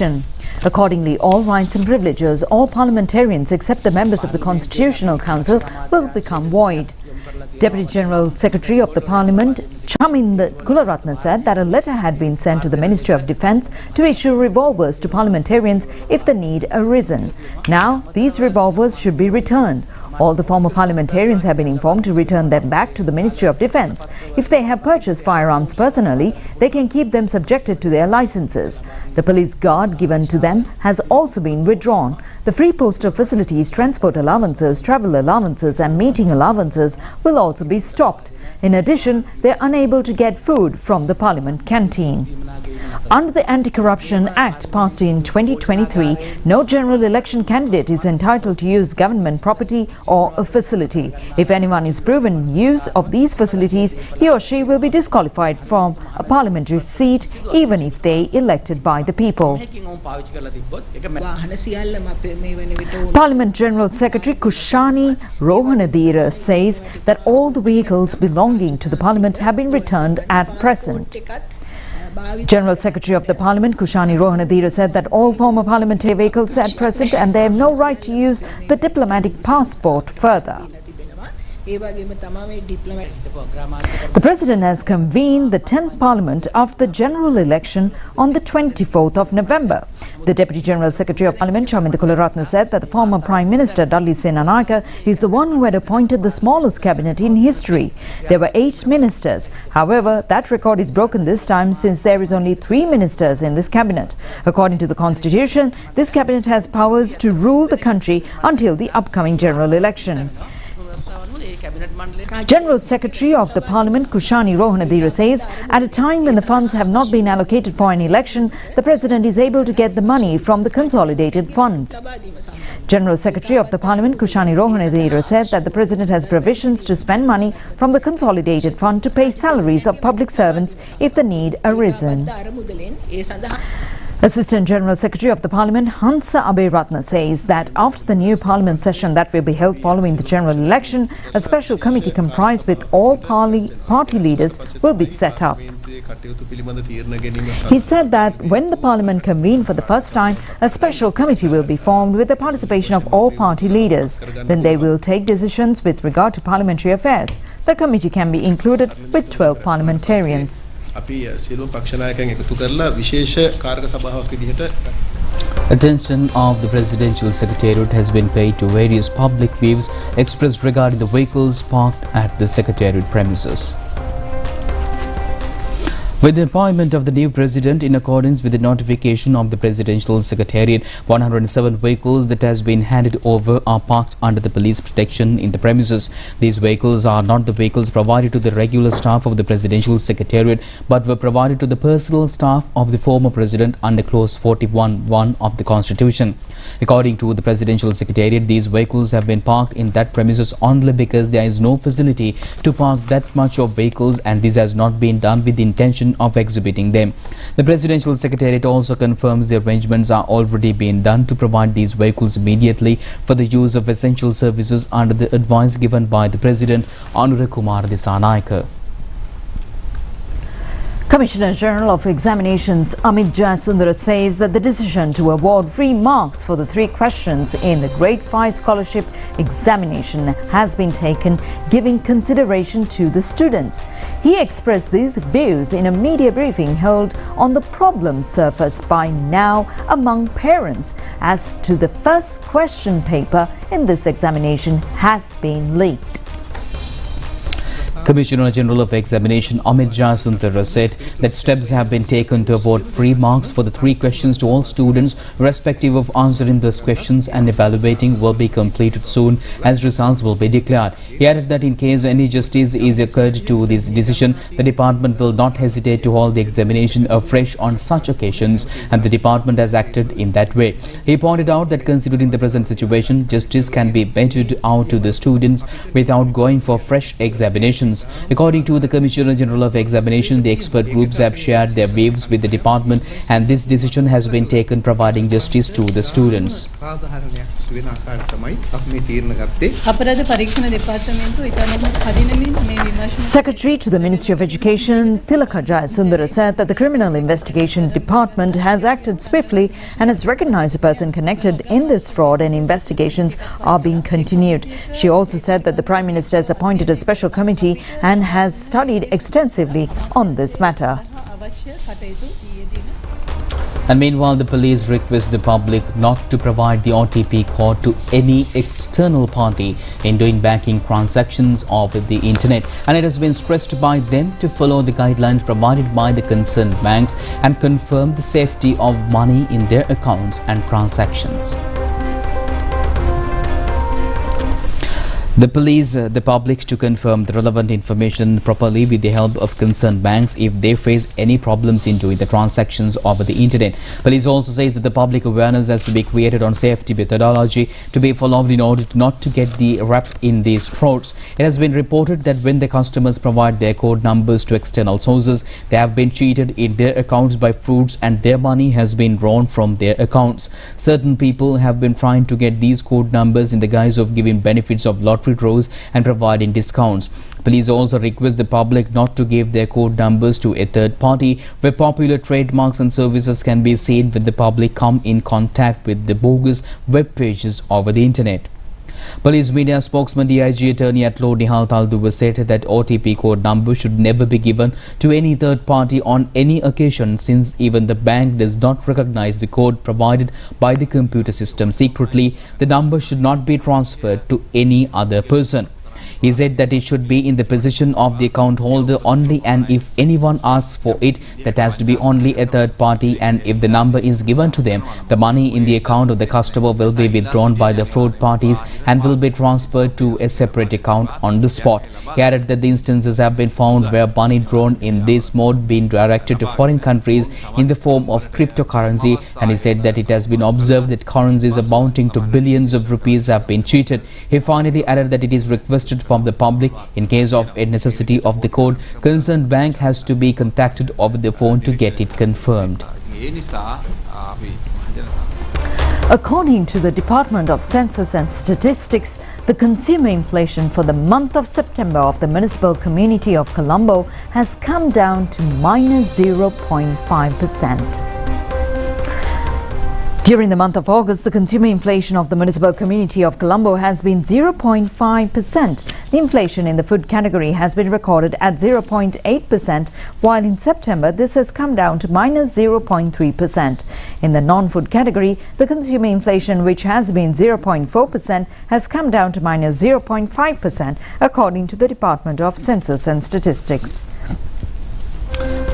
Constitution. Accordingly, all rights and privileges, all parliamentarians except the members of the Constitutional Council will become void. Deputy General Secretary of the Parliament, Chaminda Kularatne, said that a letter had been sent to the Ministry of Defence to issue revolvers to parliamentarians if the need arisen. Now, these revolvers should be returned. All the former parliamentarians have been informed to return them back to the Ministry of Defence. If they have purchased firearms personally, they can keep them subjected to their licences. The police guard given to them has also been withdrawn. The free postal facilities, transport allowances, travel allowances and meeting allowances will also be stopped. In addition, they are unable to get food from the Parliament canteen. Under the Anti-Corruption Act passed in 2023, no general election candidate is entitled to use government property or a facility. If anyone is proven use of these facilities, he or she will be disqualified from a parliamentary seat even if they elected by the people. Parliament General Secretary Kushani Rohanadira says that all the vehicles belonging to the Parliament have been returned at present. General Secretary of the Parliament Kushani Rohanadira said that all former parliamentary vehicles at present and they have no right to use the diplomatic passport further. The President has convened the 10th Parliament after the general election on the 24th of November. The Deputy General Secretary of Parliament, Chaminda Kularatne, said that the former Prime Minister, Dalli Senanayake, is the one who had appointed the smallest cabinet in history. There were 8 ministers. However, that record is broken this time since there is only 3 ministers in this cabinet. According to the Constitution, this cabinet has powers to rule the country until the upcoming general election. General Secretary of the Parliament Kushani Rohanadira says at a time when the funds have not been allocated for an election, the President is able to get the money from the consolidated fund. General Secretary of the Parliament Kushani Rohanadira said that the President has provisions to spend money from the consolidated fund to pay salaries of public servants if the need arisen. Assistant General Secretary of the Parliament Hansa Aberatna says that after the new Parliament session that will be held following the general election, a special committee comprised with all party leaders will be set up. He said that when the Parliament convened for the first time, a special committee will be formed with the participation of all party leaders. Then they will take decisions with regard to parliamentary affairs. The committee can be included with 12 parliamentarians. Attention of the Presidential Secretariat has been paid to various public views expressed regarding the vehicles parked at the Secretariat premises. With the appointment of the new President, in accordance with the notification of the Presidential Secretariat, 107 vehicles that has been handed over are parked under the police protection in the premises. These vehicles are not the vehicles provided to the regular staff of the Presidential Secretariat, but were provided to the personal staff of the former President under Clause 41(1) of the Constitution. According to the Presidential Secretariat, these vehicles have been parked in that premises only because there is no facility to park that much of vehicles, and this has not been done with the intention of exhibiting them. The Presidential Secretariat also confirms the arrangements are already being done to provide these vehicles immediately for the use of essential services under the advice given by the President, Honorable Kumar Disanayake. Commissioner General of Examinations Amit Jayasundara says that the decision to award free marks for the 3 questions in the Grade 5 Scholarship Examination has been taken, giving consideration to the students. He expressed these views in a media briefing held on the problems surfaced by now among parents as to the first question paper in this examination has been leaked. Commissioner General of Examination Amit Jayasundara said that steps have been taken to award free marks for the 3 questions to all students, irrespective of answering those questions, and evaluating will be completed soon as results will be declared. He added that in case any justice is occurred to this decision, the department will not hesitate to hold the examination afresh on such occasions, and the department has acted in that way. He pointed out that considering the present situation, justice can be meted out to the students without going for fresh examinations. students. According to the Commissioner General of Examination, the expert groups have shared their views with the department, and this decision has been taken providing justice to the students. Secretary to the Ministry of Education, Tilaka Jayasundara, said that the Criminal Investigation Department has acted swiftly and has recognized a person connected in this fraud, and investigations are being continued. She also said that the Prime Minister has appointed a special committee and has studied extensively on this matter. And meanwhile, the police request the public not to provide the OTP code to any external party in doing banking transactions over the internet. And it has been stressed by them to follow the guidelines provided by the concerned banks and confirm the safety of money in their accounts and transactions. The police the public to confirm the relevant information properly with the help of concerned banks if they face any problems in doing the transactions over the internet. Police also says that the public awareness has to be created on safety methodology to be followed in order not to get the wrapped in these frauds. It has been reported that when the customers provide their code numbers to external sources, they have been cheated in their accounts by frauds and their money has been drawn from their accounts. Certain people have been trying to get these code numbers in the guise of giving benefits of lottery draws and providing discounts. Police also request the public not to give their code numbers to a third party where popular trademarks and services can be seen when the public come in contact with the bogus web pages over the internet. Police media spokesman DIG Attorney at Law Nihal Talduwa said that OTP code number should never be given to any third party on any occasion, since even the bank does not recognize the code provided by the computer system secretly. The number should not be transferred to any other person. He said that it should be in the possession of the account holder only, and if anyone asks for it, that has to be only a third party, and if the number is given to them, the money in the account of the customer will be withdrawn by the fraud parties and will be transferred to a separate account on the spot. He added that the instances have been found where money drawn in this mode been directed to foreign countries in the form of cryptocurrency, and he said that it has been observed that currencies amounting to billions of rupees have been cheated. He finally added that it is requested from the public, in case of a necessity of the code, concerned bank has to be contacted over the phone to get it confirmed. According to the Department of Census and Statistics, the consumer inflation for the month of September of the municipal community of Colombo has come down to minus 0.5%. During the month of August, the consumer inflation of the municipal community of Colombo has been 0.5%. The inflation in the food category has been recorded at 0.8%, while in September this has come down to minus 0.3%. In the non-food category, the consumer inflation, which has been 0.4%, has come down to minus 0.5%, according to the Department of Census and Statistics.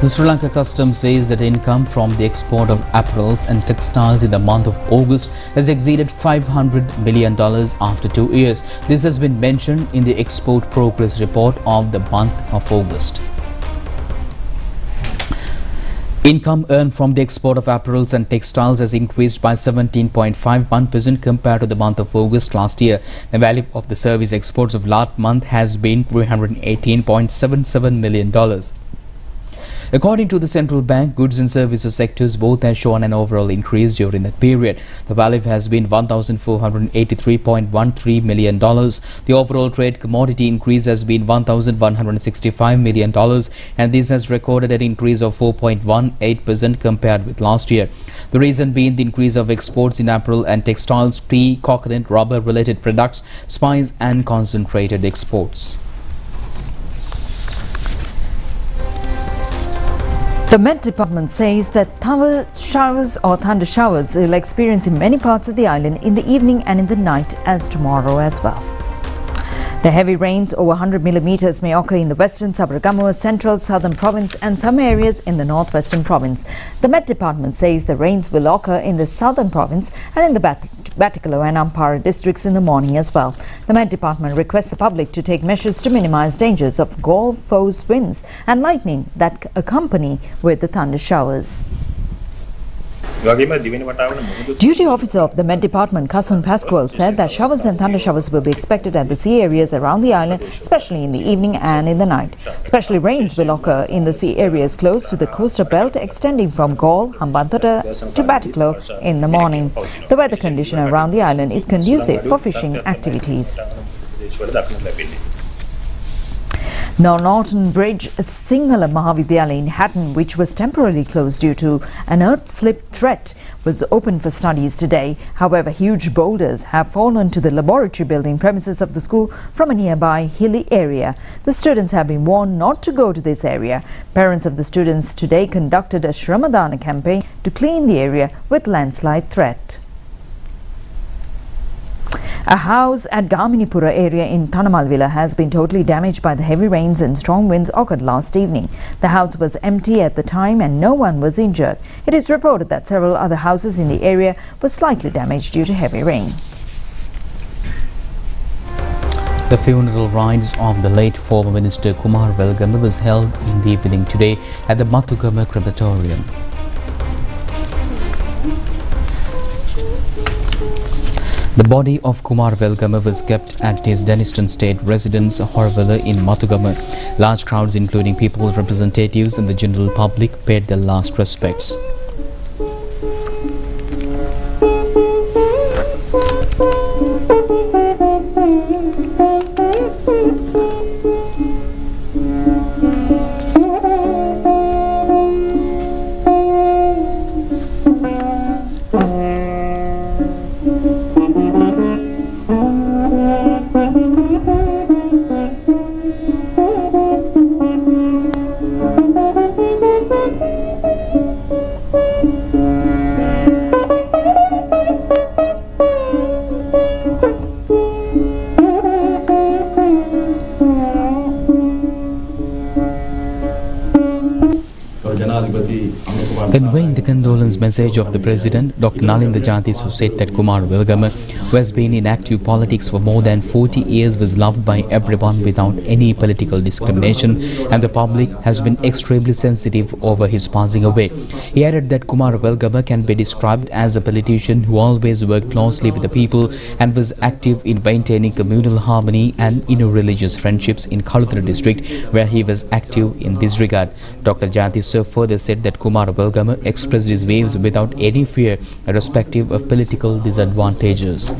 The Sri Lanka Customs says that income from the export of apparels and textiles in the month of August has exceeded $500 million after 2 years. This has been mentioned in the Export Progress Report of the month of August. Income earned from the export of apparels and textiles has increased by 17.51% compared to the month of August last year. The value of the service exports of last month has been $318.77 million. According to the central bank, goods and services sectors both have shown an overall increase during that period. The value has been $1,483.13 million. The overall trade commodity increase has been $1,165 million, and this has recorded an increase of 4.18% compared with last year. The reason being the increase of exports in apparel and textiles, tea, coconut, rubber-related products, spice and concentrated exports. The Met Department says that thunder showers will experience in many parts of the island in the evening and in the night as tomorrow as well. The heavy rains over 100 millimeters may occur in the western Welgama, central southern province and some areas in the northwestern province. The Met Department says the rains will occur in the southern province and in the Batticaloa and Ampara districts in the morning as well. The Met Department requests the public to take measures to minimize dangers of gale force winds and lightning that accompany with the thunder showers. Duty officer of the Met Department, Kasun Pascual, said that showers and thunder showers will be expected at the sea areas around the island, especially in the evening and in the night. Especially rains will occur in the sea areas close to the coastal belt extending from Galle, Hambantota to Batticaloa in the morning. The weather condition around the island is conducive for fishing activities. Now, Norton Bridge Sinhala Mahavidyalaya in Hatton, which was temporarily closed due to an earth slip threat, was open for studies today. However, huge boulders have fallen to the laboratory building premises of the school from a nearby hilly area. The students have been warned not to go to this area. Parents of the students today conducted a Shramadana campaign to clean the area with landslide threat. A house at Gaminipura area in Tanamalvila has been totally damaged by the heavy rains and strong winds occurred last evening. The house was empty at the time and no one was injured. It is reported that several other houses in the area were slightly damaged due to heavy rain. The funeral rites of the late former Minister Kumar Welgama was held in the evening today at the Mathugama crematorium. The body of Kumar Welgama was kept at his Deniston State residence, Horvilla in Mathugama. Large crowds, including people's representatives and the general public, paid their last respects. Conveying the condolence message of the President, Dr. Nalinda Jathisu said that Kumar Welgama, who has been in active politics for more than 40 years, was loved by everyone without any political discrimination, and the public has been extremely sensitive over his passing away. He added that Kumar Welgama can be described as a politician who always worked closely with the people and was active in maintaining communal harmony and inter-religious friendships in Kalutara district, where he was active in this regard. Dr. Jathisu further said that Kumar Welgama expressed his views without any fear, irrespective of political disadvantages.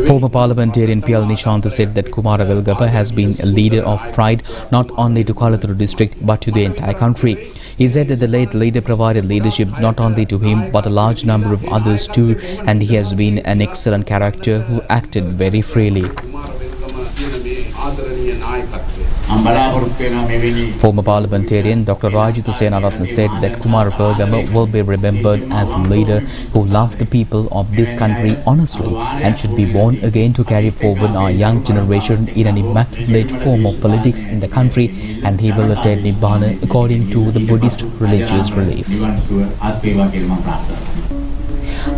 Former parliamentarian P.L. Nishant said that Kumar Welgama has been a leader of pride not only to Kalutara district but to the entire country. He said that the late leader provided leadership not only to him but a large number of others too, and he has been an excellent character who acted very freely. Former parliamentarian Dr. Rajitha Senaratne said that Kumar Welgama will be remembered as a leader who loved the people of this country honestly and should be born again to carry forward our young generation in an immaculate form of politics in the country, and he will attain Nibbana according to the Buddhist religious beliefs.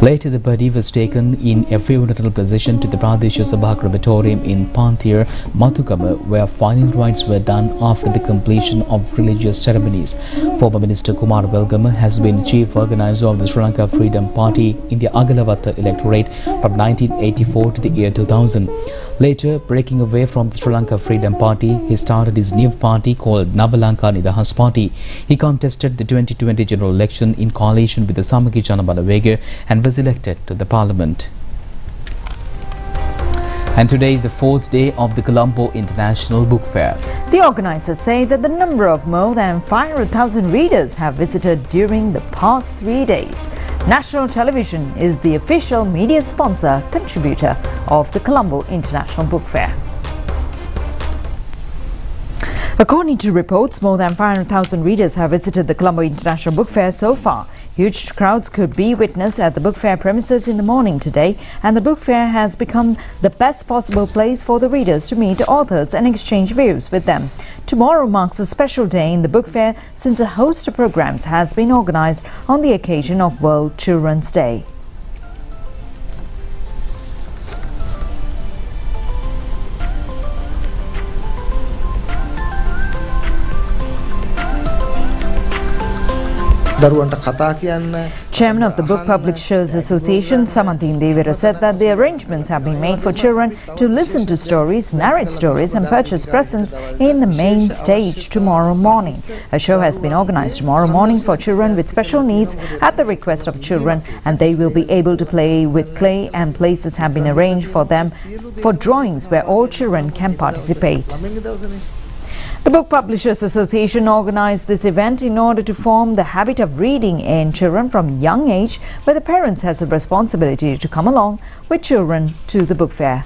Later, the body was taken in a funeral procession to the Pradesha Sabha crematorium in Panthir, Mathugama, where final rites were done after the completion of religious ceremonies. Former Minister Kumar Welgama has been chief organizer of the Sri Lanka Freedom Party in the Agalavata electorate from 1984 to the year 2000. Later, breaking away from the Sri Lanka Freedom Party, he started his new party called Navalanka Nidahas Party. He contested the 2020 general election in coalition with the Samaki Janabalawega and was elected to the parliament. And today is the fourth day of the Colombo International Book Fair. The organizers say that the number of more than 500,000 readers have visited during the past 3 days. National Television is the official media sponsor contributor of the Colombo International Book Fair. According to reports, more than 500,000 readers have visited the Colombo International Book Fair so far. Huge crowds could be witnessed at the book fair premises in the morning today, and the book fair has become the best possible place for the readers to meet authors and exchange views with them. Tomorrow marks a special day in the book fair since a host of programs has been organized on the occasion of World Children's Day. දරුවන්ට කතා කියන්න Chairman of the Book Publishers Association, Samantin Devira, said that the arrangements have been made for children to listen to stories, narrate stories and purchase presents in the main stage tomorrow morning. A show has been organized tomorrow morning for children with special needs at the request of children, and they will be able to play with clay, and places have been arranged for them for drawings where all children can participate. The Book Publishers Association organized this event in order to form the habit of reading in children from young age, where the parents has a responsibility to come along with children to the book fair.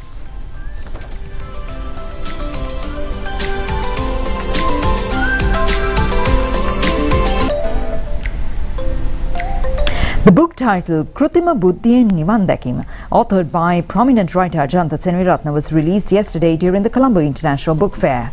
The book titled Krutima Buddhiyen Nivan Dakima, authored by prominent writer Ajantha Senviratne, was released yesterday during the Colombo International Book Fair.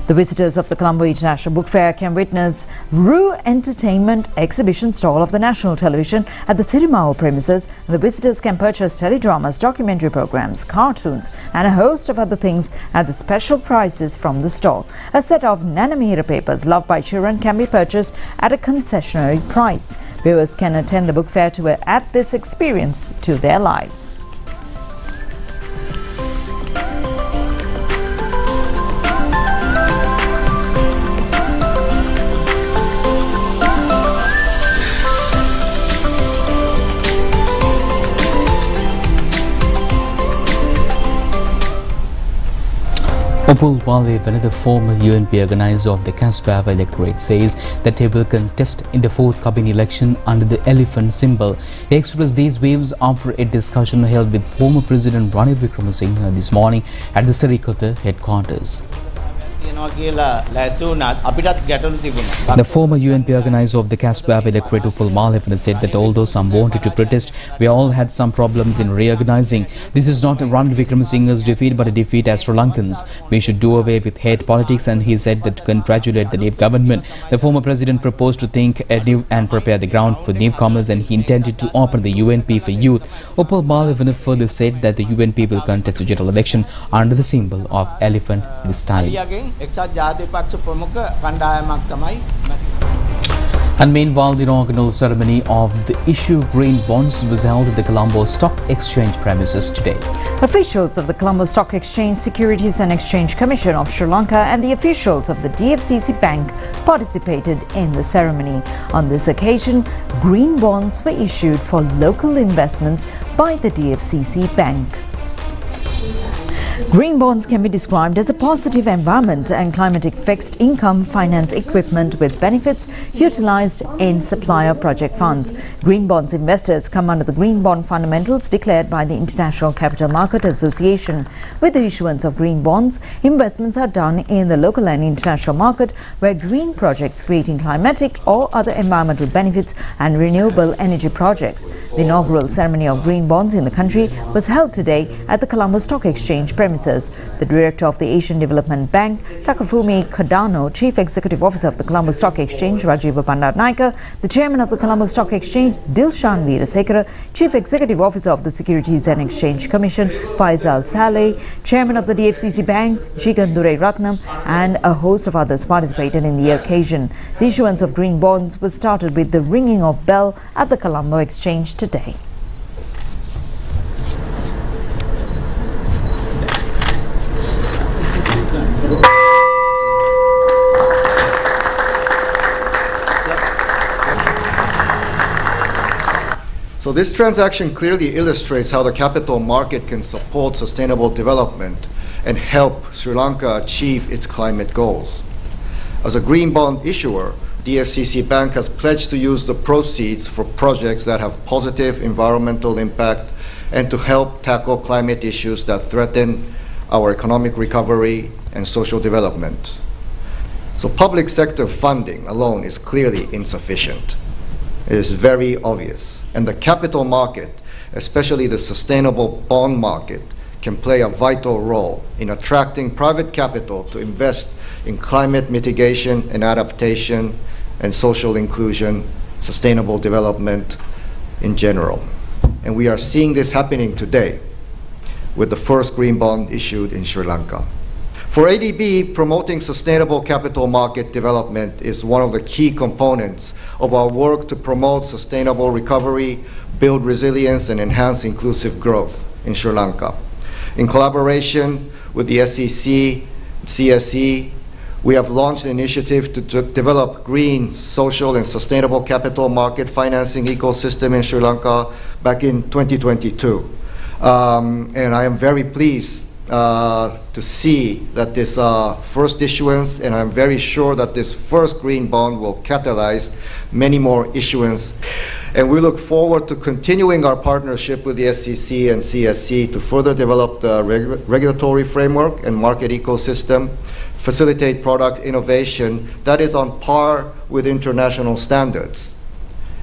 The visitors of the Colombo International Book Fair can witness Ru Entertainment exhibition stall of the national television at the Sirimao premises. The visitors can purchase teledramas, documentary programs, cartoons and a host of other things at the special prices from the stall. A set of Nanamira papers loved by children can be purchased at a concessionary price. Viewers can attend the book fair to add this experience to their lives. Upul Wale, the former UNP organizer of the Kasbah electorate, says that he will contest in the forthcoming election under the elephant symbol. He expressed these views after a discussion held with former President Ranil Wickremesinghe this morning at the Sirikota headquarters. The former UNP organizer of the Kasbah electorate, Upul Malapana, said that although some wanted to protest, we all had some problems in reorganizing. This is not Ranil Wickremesinghe's defeat, but a defeat as Sri Lankans. We should do away with hate politics, and he said that to congratulate the new government. The former president proposed to think anew and prepare the ground for newcomers, and he intended to open the UNP for youth. Upul Malapana further said that the UNP will contest the general election under the symbol of elephant this time. And meanwhile, the inaugural ceremony of the issue green bonds was held at the Colombo Stock Exchange premises today. Officials of the Colombo Stock Exchange, Securities and Exchange Commission of Sri Lanka and the officials of the DFCC Bank participated in the ceremony. On this occasion, green bonds were issued for local investments by the DFCC Bank. Green bonds can be described as a positive environment and climatic fixed income finance equipment with benefits utilized in supplier project funds. Green bonds investors come under the green bond fundamentals declared by the International Capital Market Association. With the issuance of green bonds, investments are done in the local and international market where green projects creating climatic or other environmental benefits and renewable energy projects. The inaugural ceremony of green bonds in the country was held today at the Colombo Stock Exchange premises. The director of the Asian Development Bank, Takafumi Kadano, Chief Executive Officer of the Colombo Stock Exchange, Rajiva Bandaranaike, the Chairman of the Colombo Stock Exchange, Dilshan Veerasekara, Chief Executive Officer of the Securities and Exchange Commission, Faisal Saleh, Chairman of the DFCC Bank, Jigandure Ratnam, and a host of others participated in the occasion. The issuance of green bonds was started with the ringing of bell at the Colombo Exchange today. So this transaction clearly illustrates how the capital market can support sustainable development and help Sri Lanka achieve its climate goals. As a green bond issuer, DFCC Bank has pledged to use the proceeds for projects that have positive environmental impact and to help tackle climate issues that threaten our economic recovery and social development. So public sector funding alone is clearly insufficient. It is very obvious. And the capital market, especially the sustainable bond market, can play a vital role in attracting private capital to invest in climate mitigation and adaptation and social inclusion, sustainable development in general. And we are seeing this happening today with the first green bond issued in Sri Lanka. For ADB, promoting sustainable capital market development is one of the key components of our work to promote sustainable recovery, build resilience, and enhance inclusive growth in Sri Lanka. In collaboration with the SEC, CSE, we have launched an initiative to develop green, social, and sustainable capital market financing ecosystem in Sri Lanka back in 2022. And I am very pleased to see that this first issuance, and I'm very sure that this first green bond will catalyze many more issuance. And we look forward to continuing our partnership with the SEC and CSC to further develop the regulatory framework and market ecosystem, facilitate product innovation that is on par with international standards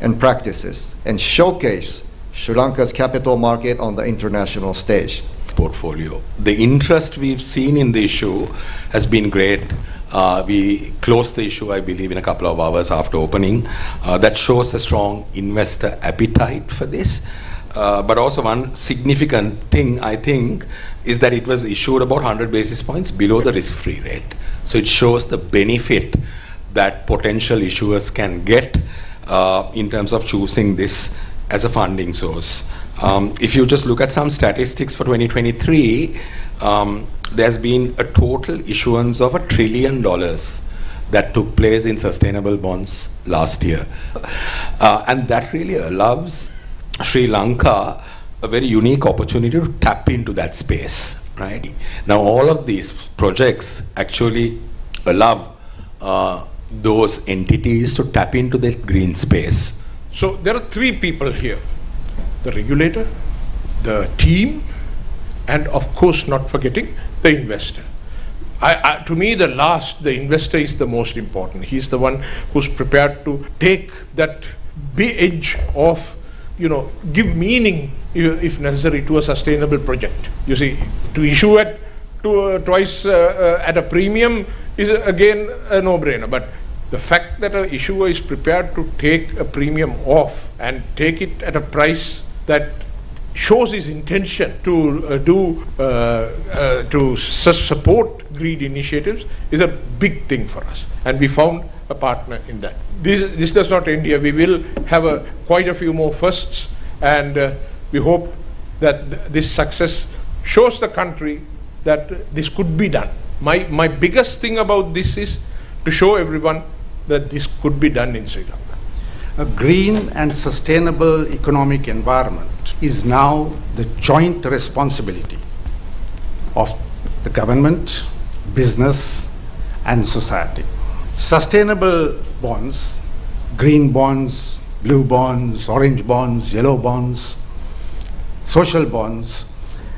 and practices, and showcase Sri Lanka's capital market on the international stage. Portfolio. The interest we've seen in the issue has been great. We closed the issue, I believe, in a couple of hours after opening. That shows a strong investor appetite for this. But also one significant thing, I think, is that it was issued about 100 basis points below the risk-free rate. So it shows the benefit that potential issuers can get in terms of choosing this as a funding source. If you just look at some statistics for 2023, there's been a total issuance of $1 trillion that took place in sustainable bonds last year. And that really allows Sri Lanka a very unique opportunity to tap into that space, right? Now, all of these projects actually allow those entities to tap into the green space. So there are three people here: the regulator, the team, and of course not forgetting the investor. To me, the investor is the most important. He's the one who's prepared to take that big edge of, give meaning, if necessary, to a sustainable project. You see, to issue it twice at a premium is again a no-brainer. But the fact that an issuer is prepared to take a premium off and take it at a price that shows his intention to support green initiatives is a big thing for us, and we found a partner in that. This does not end here. We will have quite a few more firsts, and we hope that this success shows the country that this could be done. My biggest thing about this is to show everyone that this could be done in Sri Lanka. A green and sustainable economic environment is now the joint responsibility of the government, business, and society. Sustainable bonds, green bonds, blue bonds, orange bonds, yellow bonds, social bonds,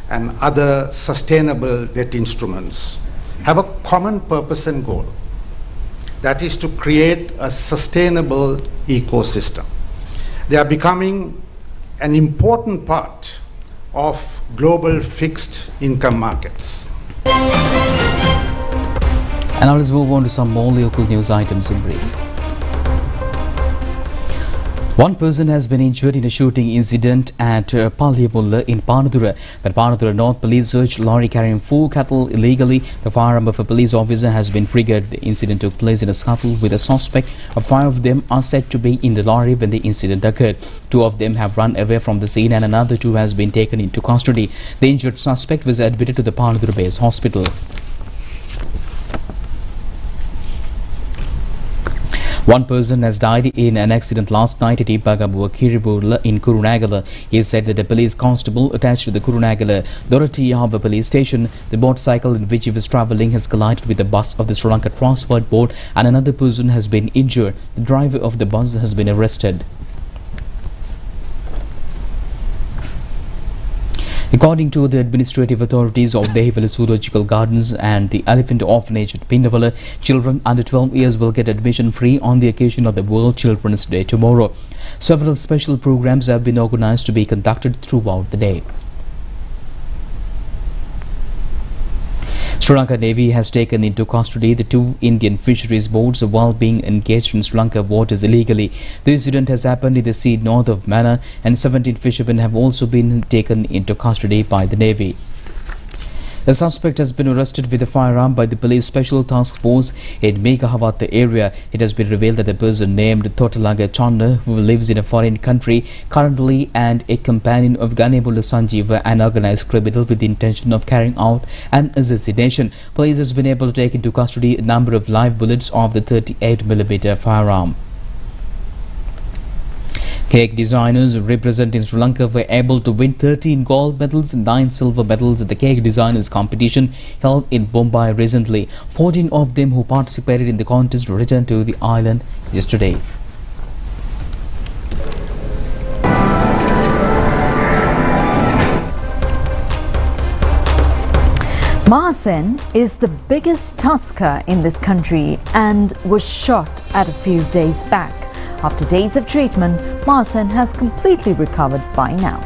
and other sustainable debt instruments have a common purpose and goal. That is to create a sustainable ecosystem. They are becoming an important part of global fixed income markets. And now let's move on to some more local news items in brief. One person has been injured in a shooting incident at Parliamentary in Panadura. When Panadura North Police searched lorry carrying 4 cattle illegally, the firearm of a police officer has been triggered. The incident took place in a scuffle with a suspect. 5 of them are said to be in the lorry when the incident occurred. 2 of them have run away from the scene and another 2 has been taken into custody. The injured suspect was admitted to the Panadura Base Hospital. One person has died in an accident last night at Ipagabuakiribur in Kurunagala. He said that a police constable attached to the Kurunagala Dorothy Harbour police station, the motorcycle in which he was travelling, has collided with the bus of the Sri Lanka Transport Board and another person has been injured. The driver of the bus has been arrested. According to the administrative authorities of the Hevala Zoological Gardens and the Elephant Orphanage at Pindavala, children under 12 years will get admission free on the occasion of the World Children's Day tomorrow. Several special programs have been organized to be conducted throughout the day. Sri Lanka Navy has taken into custody the 2 Indian fisheries boats while being engaged in Sri Lanka waters illegally. The incident has happened in the sea north of Mannar, and 17 fishermen have also been taken into custody by the Navy. A suspect has been arrested with a firearm by the police special task force in Megahawat area. It has been revealed that a person named Totalaga Chanda, who lives in a foreign country currently and a companion of Ganebula Sanjeeva, an organized criminal with the intention of carrying out an assassination. Police has been able to take into custody a number of live bullets of the 38mm firearm. Cake designers representing Sri Lanka were able to win 13 gold medals and 9 silver medals at the cake designers competition held in Mumbai recently. 14 of them who participated in the contest returned to the island yesterday. Mahasen is the biggest tusker in this country and was shot at a few days back. After days of treatment, Mahasen has completely recovered by now.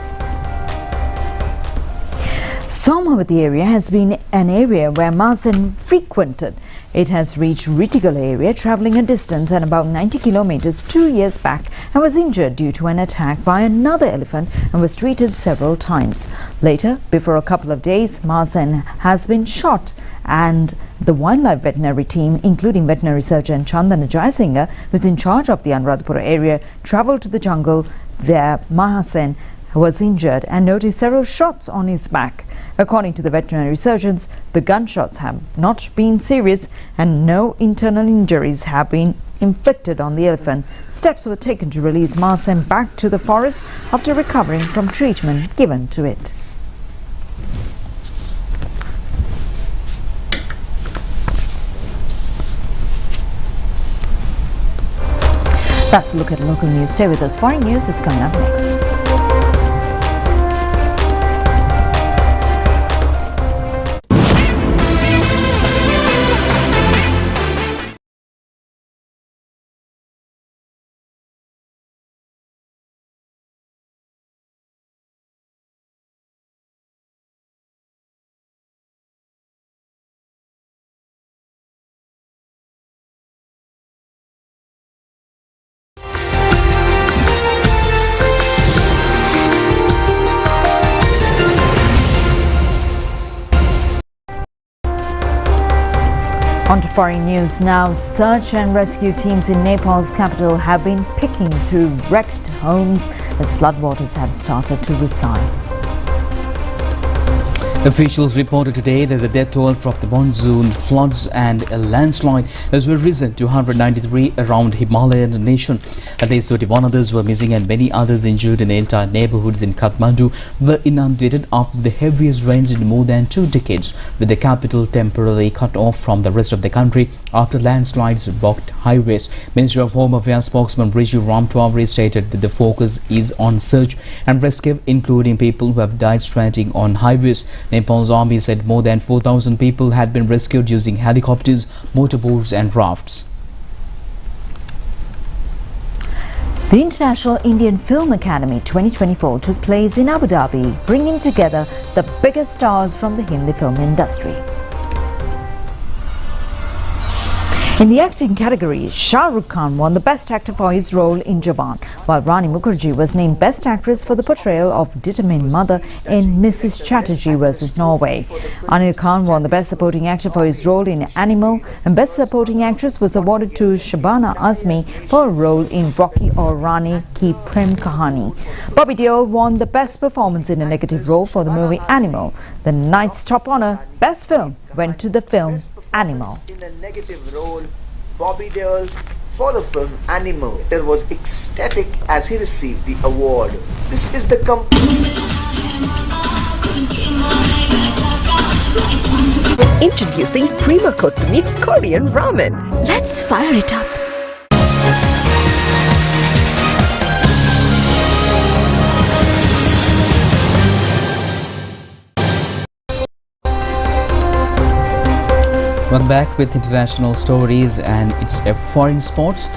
Somavati area has been an area where Mahasen frequented. It has reached Ritigal area, travelling a distance and about 90 kilometers 2 years back, and was injured due to an attack by another elephant and was treated several times. Later, before a couple of days, Mahasen has been shot, and the wildlife veterinary team, including veterinary surgeon Chandana Jayasinghe, who is in charge of the Anuradhapura area, travelled to the jungle where Mahasen was injured and noticed several shots on his back. According to the veterinary surgeons, the gunshots have not been serious and no internal injuries have been inflicted on the elephant. Steps were taken to release Mahasen back to the forest after recovering from treatment given to it. That's a look at local news. Stay with us. Foreign news is coming up next. On to foreign news now. Search and rescue teams in Nepal's capital have been picking through wrecked homes as floodwaters have started to recede. Officials reported today that the death toll from the monsoon floods and a landslide has risen to 193 around Himalayan nation. At least 31 others were missing and many others injured, and entire neighborhoods in Kathmandu were inundated after the heaviest rains in more than 2 decades, with the capital temporarily cut off from the rest of the country after landslides blocked highways. Minister of Home Affairs spokesman Rishi Ramtwari stated that the focus is on search and rescue, including people who have died stranding on highways. Nepal's army said more than 4,000 people had been rescued using helicopters, motorboats and rafts. The International Indian Film Academy 2024 took place in Abu Dhabi, bringing together the biggest stars from the Hindi film industry. In the acting category, Shah Rukh Khan won the Best Actor for his role in Jawan, while Rani Mukherjee was named Best Actress for the portrayal of determined mother in Mrs. Chatterjee vs. Norway. Anil Khan won the Best Supporting Actor for his role in Animal, and Best Supporting Actress was awarded to Shabana Azmi for her role in Rocky Aur Rani Ki Prem Kahani. Bobby Deol won the Best Performance in a Negative Role for the movie Animal. The night's top honor, Best Film, went to the film Animal. In a negative role, Bobby Deol for the film Animal. It was ecstatic as he received the award. This is the Introducing Prima Kottami Korean Ramen. Let's fire it up. Welcome back with international stories, and it's a foreign sports.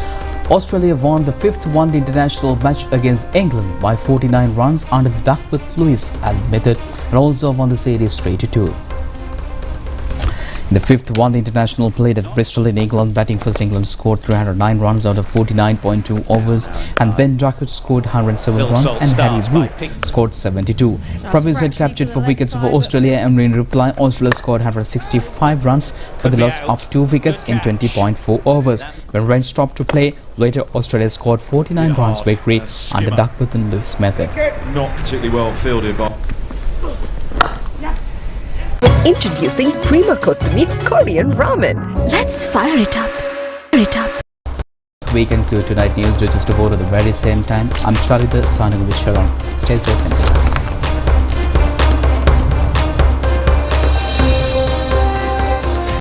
Australia won the 5th one-day international match against England by 49 runs under the Duckworth-Lewis method, and also won the series 3-2. The fifth one-day international played at Bristol in England. Batting first, England scored 309 runs out of 49.2 overs, and Ben Duckett scored 107 runs and Harry Root scored 72. Travis Head captured 4 wickets for Australia, and in reply, Australia scored 165 runs for the loss of 2 wickets in 20.4 overs. When rain stopped to play, later Australia scored 49 runs victory under Duckworth and Lewis method. Not particularly well fielded by... Introducing Prima Kothmir Korean Ramen. Let's fire it up. We conclude tonight news. Do just to vote at the very same time. I'm Charita signing with Sharon. Stay safe and